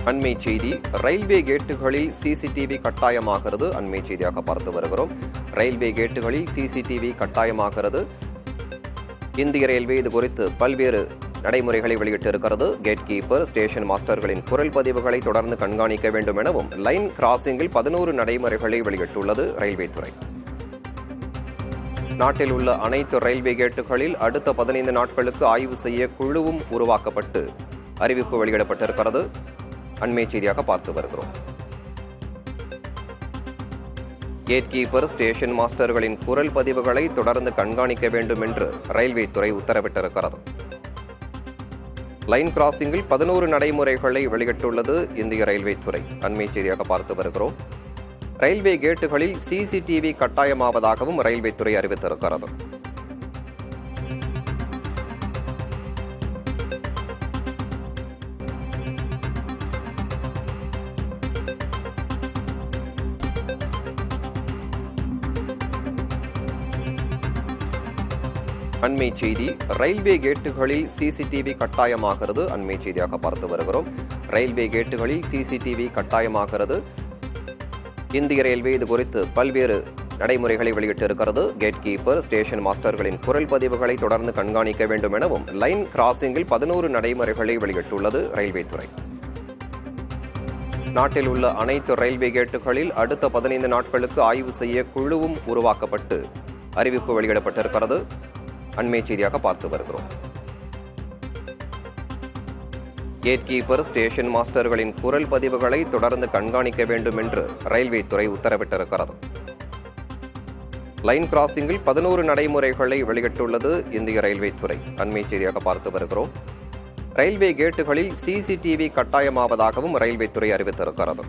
அண்மை செய்தி. ரயில்வே கேட்டுகளில் சிசிடிவி கட்டாயமாகிறது. அண்மை செய்தியாக பார்த்து வருகிறோம். ரயில்வே கேட்டுகளில் சிசிடிவி கட்டாயமாகிறது. இந்திய ரயில்வே இது குறித்து பல்வேறு நடைமுறைகளை வெளியிட்டிருக்கிறது. கேட் கீப்பர், ஸ்டேஷன் மாஸ்டர்களின் குரல் பதிவுகளை தொடர்ந்து கண்காணிக்க வேண்டும் எனவும் லைன் கிராசிங்கில் 11 நடைமுறைகளை வெளியிட்டுள்ளது ரயில்வே துறை. நாட்டில் உள்ள அனைத்து ரயில்வே கேட்டுகளில் அடுத்த 15 நாட்களுக்கு ஆய்வு செய்ய குழுவும் உருவாக்கப்பட்டு அறிவிப்பு வெளியிடப்பட்டிருக்கிறது. அண்மை செய்தியாக பார்த்து வருகிறோம். கேட் கீப்பர், ஸ்டேஷன் மாஸ்டர்களின் குரல் பதிவுகளை தொடர்ந்து கண்காணிக்க வேண்டும் என்று ரயில்வே துறை உத்தரவிட்டிருக்கிறது. லைன் கிராசிங்கில் 11 நடைமுறைகளை வெளியிட்டுள்ளது இந்திய ரயில்வே துறை. அண்மை செய்தியாக பார்த்து வருகிறோம். ரயில்வே கேட்டுகளில் சிசிடிவி கட்டாயமாவதாகவும் ரயில்வே துறை அறிவித்திருக்கிறது. அண்மை செய்தி. ரயில்வே கேட்டுகளில் சிசிடிவி கட்டாயமாகிறது. அண்மை செய்தியாக பார்த்து வருகிறோம். ரயில்வே கேட்டுகளில் சிசிடிவி கட்டாயமாகிறது. இந்திய ரயில்வே இது குறித்து பல்வேறு நடைமுறைகளை வெளியிட்டிருக்கிறது. கேட் கீப்பர், ஸ்டேஷன் மாஸ்டர்களின் குரல் பதிவுகளை தொடர்ந்து கண்காணிக்க வேண்டும் எனவும் லைன் கிராசிங்கில் 11 நடைமுறைகளை வெளியிட்டுள்ளது ரயில்வே துறை. நாட்டில் உள்ள அனைத்து ரயில்வே கேட்டுகளில் அடுத்த 15 நாட்களுக்கு ஆய்வு செய்ய குழுவும் உருவாக்கப்பட்டு அறிவிப்பு வெளியிடப்பட்டிருக்கிறது. அண்மை செய்தியாக பார்த்து வருகிறோம். கேட் கீப்பர், ஸ்டேஷன் மாஸ்டர்களின் குரல் பதிவுகளை தொடர்ந்து கண்காணிக்க வேண்டும் என்று ரயில்வே துறை உத்தரவிட்டிருக்கிறது. லைன் கிராசிங்கில் 11 நடைமுறைகளை வெளியிட்டுள்ளது இந்திய ரயில்வே துறை. அண்மை செய்தியாக பார்த்து வருகிறோம். ரயில்வே கேட்டுகளில் சிசிடிவி கட்டாயமாவதாகவும் ரயில்வே துறை அறிவித்திருக்கிறது.